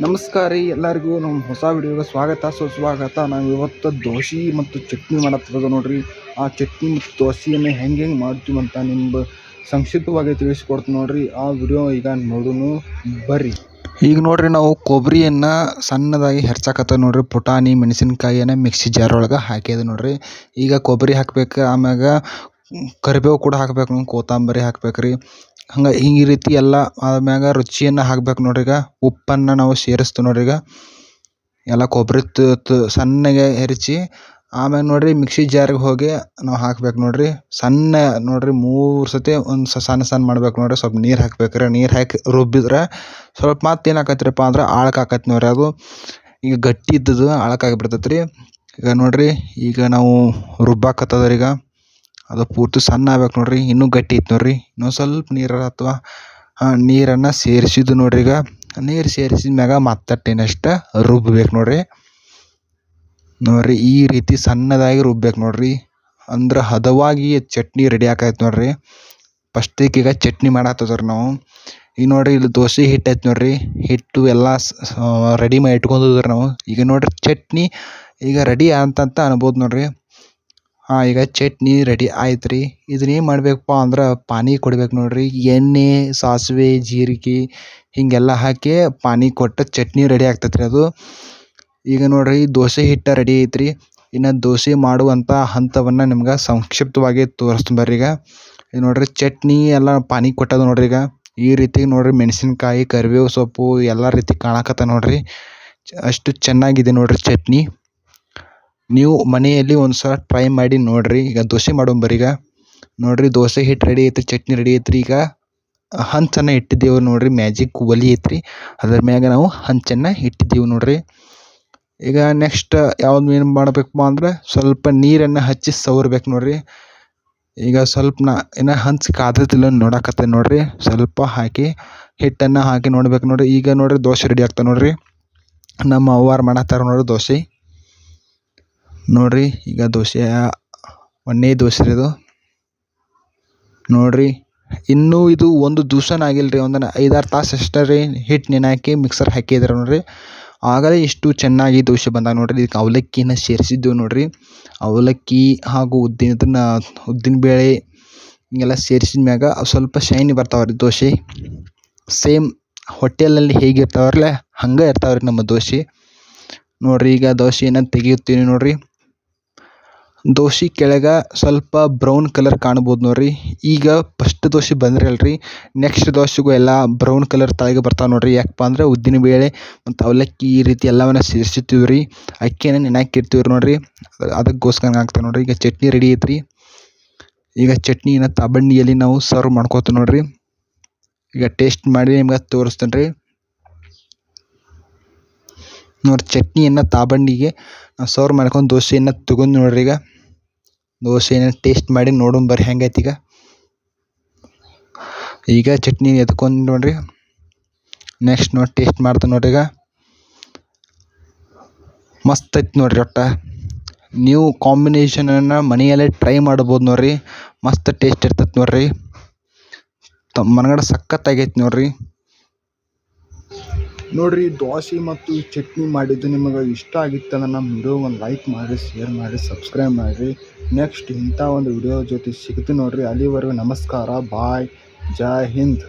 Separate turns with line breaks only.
ನಮಸ್ಕಾರ ರೀ ಎಲ್ಲರಿಗೂ ನಮ್ಮ ಹೊಸ ವಿಡಿಯೋಗೆ ಸ್ವಾಗತ ಸುಸ್ವಾಗತ. ನಾವು ಇವತ್ತು ದೋಸೆ ಮತ್ತು ಚಟ್ನಿ ಮಾಡತ್ತಿರೋದು ನೋಡ್ರಿ. ಆ ಚಟ್ನಿ ಮತ್ತು ದೋಸೆಯನ್ನು ಹೆಂಗೆ ಮಾಡ್ತೀವಿ ಅಂತ ನಿಮ್ಗೆ ಸಂಕ್ಷಿಪ್ತವಾಗಿ ತಿಳಿಸ್ಕೊಡ್ತೀನಿ ನೋಡ್ರಿ. ಆ ವಿಡಿಯೋ ಈಗ ನೋಡೋಣ ಬರ್ರಿ. ಈಗ ನೋಡ್ರಿ ನಾವು ಕೊಬ್ಬರಿಯನ್ನು ಸಣ್ಣದಾಗಿ ಹೆಚ್ಚಾಕತ್ತ ನೋಡ್ರಿ. ಪುಟಾಣಿ ಮೆಣಸಿನ್ಕಾಯಿಯನ್ನು ಮಿಕ್ಸಿ ಜಾರ್ ಒಳಗೆ ಹಾಕಿದೆ ನೋಡ್ರಿ. ಈಗ ಕೊಬ್ಬರಿ ಹಾಕ್ಬೇಕು, ಆಮ್ಯಾಗ ಕರಿಬೇವು ಕೂಡ ಹಾಕ್ಬೇಕು, ಕೊತ್ತಂಬರಿ ಹಾಕ್ಬೇಕ್ರಿ. ಹಂಗೆ ಈ ರೀತಿ ಎಲ್ಲ ಆದ್ಮ್ಯಾಗ ರುಚಿಯನ್ನು ಹಾಕ್ಬೇಕು ನೋಡ್ರಿ. ಈಗ ಉಪ್ಪನ್ನು ನಾವು ಸೇರಿಸ್ತೀವಿ ನೋಡ್ರಿ. ಈಗ ಎಲ್ಲ ಕೊಬ್ಬರಿ ಸಣ್ಣಗೆ ಹೆರಚಿ ಆಮ್ಯಾಗ ನೋಡ್ರಿ ಮಿಕ್ಸಿ ಜಾರಿಗೆ ಹೋಗಿ ನಾವು ಹಾಕ್ಬೇಕು ನೋಡ್ರಿ. ಸಣ್ಣ ನೋಡ್ರಿ 3 ಸತಿ ಸಣ್ಣ ಮಾಡ್ಬೇಕು ನೋಡ್ರಿ. ಸ್ವಲ್ಪ ನೀರು ಹಾಕ್ಬೇಕ್ರಿ. ನೀರು ಹಾಕಿ ರುಬ್ಬಿದ್ರೆ ಸ್ವಲ್ಪ ಮತ್ತೆ ಏನು ಆಕತ್ರಿಪ್ಪ ಅಂದ್ರೆ ಆಳಕ್ಕೆ ಆಕತಿ ನೋಡ್ರಿ. ಅದು ಈಗ ಗಟ್ಟಿ ಇದ್ದದ್ದು ಆಳಕ್ಕಾಗಿ ಬಿಡ್ತೈತೆ ರೀ. ಈಗ ನೋಡ್ರಿ ಈಗ ನಾವು ರುಬ್ಬಾಕತ್ತದ್ರಿ. ಈಗ ಅದು ಪೂರ್ತಿ ಸಣ್ಣ ಆಗ್ಬೇಕು ನೋಡ್ರಿ. ಇನ್ನೂ ಗಟ್ಟಿ ಐತೆ ನೋಡ್ರಿ. ಇನ್ನೊಂದು ಸ್ವಲ್ಪ ನೀರು ಅಥವಾ ನೀರನ್ನು ಸೇರಿಸಿದ್ದು ನೋಡ್ರಿ. ಈಗ ನೀರು ಸೇರಿಸಿದ ಮ್ಯಾಗ ಮತ್ತೆ ನೆಕ್ಸ್ಟ್ ರುಬ್ಬೇಕು ನೋಡ್ರಿ. ಈ ರೀತಿ ಸಣ್ಣದಾಗಿ ರುಬ್ಬೇಕು ನೋಡ್ರಿ. ಅಂದ್ರೆ ಹದವಾಗಿ ಚಟ್ನಿ ರೆಡಿ ಆಕೈತೆ ನೋಡ್ರಿ. ಫಸ್ಟಿಗೆ ಈಗ ಚಟ್ನಿ ಮಾಡತ್ತದ್ರಿ ನಾವು. ಈಗ ನೋಡ್ರಿ ಇಲ್ಲಿ ದೋಸೆ ಹಿಟ್ಟು ಐತೆ ನೋಡ್ರಿ. ಹಿಟ್ಟು ಎಲ್ಲ ರೆಡಿ ಮಾಡಿ ಇಟ್ಕೊಂಡಿದ್ರಿ ನಾವು. ಈಗ ನೋಡ್ರಿ ಚಟ್ನಿ ಈಗ ರೆಡಿ ಅಂತಂತ ಅನ್ಬೋದು ನೋಡ್ರಿ. ಈಗ ಚಟ್ನಿ ರೆಡಿ ಆಯ್ತು ರೀ. ಇದನ್ನ ಏನು ಮಾಡಬೇಕಪ್ಪ ಅಂದ್ರೆ ಪಾನಿ ಕೊಡ್ಬೇಕು ನೋಡ್ರಿ. ಎಣ್ಣೆ, ಸಾಸಿವೆ, ಜೀರಿಗೆ ಹೀಗೆಲ್ಲ ಹಾಕಿ ಪಾನಿ ಕೊಟ್ಟು ಚಟ್ನಿ ರೆಡಿ ಆಗ್ತೈತೆ ರೀ ಅದು. ಈಗ ನೋಡ್ರಿ ದೋಸೆ ಹಿಟ್ಟು ರೆಡಿ ಐತ್ರಿ. ಇನ್ನು ದೋಸೆ ಮಾಡುವಂಥ ಹಂತವನ್ನು ನಿಮ್ಗೆ ಸಂಕ್ಷಿಪ್ತವಾಗಿ ತೋರಿಸ್ತೀನಿ ಬರ್ರಿ. ಈಗ ನೋಡ್ರಿ ಚಟ್ನಿ ಎಲ್ಲ ಪಾನಿ ಕೊಟ್ಟದು ನೋಡ್ರಿ. ಈಗ ಈ ರೀತಿ ನೋಡ್ರಿ ಮೆಣಸಿನ್ಕಾಯಿ, ಕರಿಬೇವು ಸೊಪ್ಪು ಎಲ್ಲ ರೀತಿ ಕಾಣಕತ್ತ ನೋಡ್ರಿ. ಅಷ್ಟು ಚೆನ್ನಾಗಿದೆ ನೋಡ್ರಿ ಚಟ್ನಿ. ನೀವು ಮನೆಯಲ್ಲಿ ಒಂದು ಸಲ ಟ್ರೈ ಮಾಡಿ ನೋಡಿರಿ. ಈಗ ದೋಸೆ ಮಾಡೋಣ ಈಗ ನೋಡಿರಿ. ದೋಸೆ ಹಿಟ್ಟು ರೆಡಿ ಐತ್ರಿ, ಚಟ್ನಿ ರೆಡಿ ಐತ್ರಿ. ಈಗ ಹಂಚನ್ನು ಇಟ್ಟಿದ್ದೇವೆ ನೋಡಿರಿ. ಮ್ಯಾಜಿಕ್ ಒಲೆ ಐತ್ರಿ, ಅದ್ರ ಮ್ಯಾಗ ನಾವು ಹಂಚನ್ನು ಇಟ್ಟಿದ್ದೀವಿ ನೋಡಿರಿ. ಈಗ ನೆಕ್ಸ್ಟ್ ಯಾವ್ದು ಏನು ಮಾಡಬೇಕಪ್ಪ ಅಂದ್ರೆ ಸ್ವಲ್ಪ ನೀರನ್ನು ಹಚ್ಚಿ ಸವರ್ಬೇಕು ನೋಡಿರಿ. ಈಗ ಸ್ವಲ್ಪ ಇನ್ನು ಹಂಚು ಕಾದತಿಲ್ಲ ನೋಡಕತ್ತೆ ನೋಡಿರಿ. ಸ್ವಲ್ಪ ಹಾಕಿ ಹಿಟ್ಟನ್ನು ಹಾಕಿ ನೋಡ್ಬೇಕು ನೋಡಿರಿ. ಈಗ ನೋಡಿರಿ ದೋಸೆ ರೆಡಿ ಆಗ್ತದೆ ನೋಡಿರಿ. ನಮ್ಮ ಅವ್ವಾರು ಮಾಡತ್ತಾರೆ ನೋಡಿರಿ ದೋಸೆ ನೋಡ್ರಿ. ಈಗ ದೋಸೆ ಒಂದೇ ದೋಸೆ ಇದು ನೋಡ್ರಿ. ಇನ್ನೂ ಇದು ಒಂದು ದಿವ್ಸನ ಆಗಿಲ್ಲ ರೀ, ಒಂದು 5-6 ತಾಸು ಅಷ್ಟೇ ರೀ ಹಿಟ್ಟು ನೆನಾಕಿ ಮಿಕ್ಸರ್ ಹಾಕಿದ್ರೆ ನೋಡ್ರಿ. ಆಗಲೇ ಇಷ್ಟು ಚೆನ್ನಾಗಿ ದೋಸೆ ಬಂದಾಗ ನೋಡ್ರಿ. ಇದಕ್ಕೆ ಅವಲಕ್ಕಿನ ಸೇರಿಸಿದ್ದೆವು ನೋಡ್ರಿ. ಅವಲಕ್ಕಿ ಹಾಗೂ ಉದ್ದಿನ ಬೇಳೆ ಹಿಂಗೆಲ್ಲ ಸೇರಿಸಿದ ಮ್ಯಾಗ ಸ್ವಲ್ಪ ಶೈನಿ ಬರ್ತಾವೆ ರೀ ದೋಸೆ. ಸೇಮ್ ಹೋಟೆಲಲ್ಲಿ ಹೇಗಿರ್ತಾವ್ರಲ್ಲ ಹಂಗೆ ಇರ್ತಾವೆ ರೀ ನಮ್ಮ ದೋಸೆ ನೋಡ್ರಿ. ಈಗ ದೋಸೆಯನ್ನು ತೆಗಿಯುತ್ತೀನಿ ನೋಡ್ರಿ. ದೋಸೆ ಕೆಳಗೆ ಸ್ವಲ್ಪ ಬ್ರೌನ್ ಕಲರ್ ಕಾಣ್ಬೋದು ನೋಡ್ರಿ. ಈಗ ಫಸ್ಟ್ ದೋಸೆ ಬಂದ್ರೆ ಅಲ್ರಿ, ನೆಕ್ಸ್ಟ್ ದೋಸೆಗೂ ಎಲ್ಲ ಬ್ರೌನ್ ಕಲರ್ ತಾಯಿಗೆ ಬರ್ತಾವೆ ನೋಡ್ರಿ. ಯಾಕಪ್ಪ ಅಂದ್ರೆ ಉದ್ದಿನ ಬೇಳೆ ಮತ್ತು ಅವಲಕ್ಕಿ ಈ ರೀತಿ ಎಲ್ಲವನ್ನ ಸೇರಿಸಿರ್ತೀವಿ ರೀ. ಅಕ್ಕಿಯನ್ನು ನೆನಾಕಿರ್ತೀವಿ ನೋಡ್ರಿ, ಅದಕ್ಕೋಸ್ಕರ ಆಗ್ತದೆ ನೋಡ್ರಿ. ಈಗ ಚಟ್ನಿ ರೆಡಿ ಐತ್ರಿ. ಈಗ ಚಟ್ನಿನ ತಾಬಣ್ಣಿಯಲ್ಲಿ ನಾವು ಸರ್ವ್ ಮಾಡ್ಕೋತೀವಿ ನೋಡ್ರಿ. ಈಗ ಟೇಸ್ಟ್ ಮಾಡಿ ನಿಮ್ಗೆ ತೋರಿಸ್ತೇನೆ ರೀ ನೋಡ್ರಿ. ಚಟ್ನಿಯನ್ನು ತಾಬಣ್ಣಿಗೆ ಸರ್ವ್ ಮಾಡ್ಕೊಂಡು ದೋಸೆಯನ್ನು ತಗೊಂಡು ನೋಡ್ರಿ. ಈಗ ದೋಸೆಯನ್ನು ಟೇಸ್ಟ್ ಮಾಡಿ ನೋಡೋಣ ಬರ್ರಿ ಹೆಂಗೈತಿ. ಈಗ ಚಟ್ನಿ ಎತ್ಕೊಂಡು ನೋಡ್ರಿ. ನೆಕ್ಸ್ಟ್ ನೋಡಿ ಟೇಸ್ಟ್ ಮಾಡ್ತಾನೆ ನೋಡ್ರಿ. ಈಗ ಮಸ್ತ್ ಐತಿ ನೋಡ್ರಿ. ಒಟ್ಟ ನೀವು ಕಾಂಬಿನೇಷನನ್ನು ಮನೆಯಲ್ಲೇ ಟ್ರೈ ಮಾಡ್ಬೋದು ನೋಡ್ರಿ. ಮಸ್ತ್ ಟೇಸ್ಟ್ ಇರ್ತೈತೆ ನೋಡ್ರಿ. ಮನಗಡೆ ಸಖತ್ತಾಗೈತೆ ನೋಡ್ರಿ. ನೋಡ್ರಿ ದೋಸೆ ಮತ್ತು ಚಟ್ನಿ ಮಾಡಿದ್ದು ನಿಮಗೆ ಇಷ್ಟ ಆಗಿತ್ತು ಅಂದ್ರೆ ನಮ್ಮ ವಿಡಿಯೋ ಒಂದು ಲೈಕ್ ಮಾಡಿ, ಶೇರ್ ಮಾಡಿ, ಸಬ್ಸ್ಕ್ರೈಬ್ ಮಾಡಿರಿ. ನೆಕ್ಸ್ಟ್ ಇಂಥ ಒಂದು ವಿಡಿಯೋ ಜೊತೆ ಸಿಗ್ತೀನಿ ನೋಡ್ರಿ. ಅಲ್ಲಿವರೆಗೂ ನಮಸ್ಕಾರ, ಬಾಯ್, ಜೈ ಹಿಂದ್.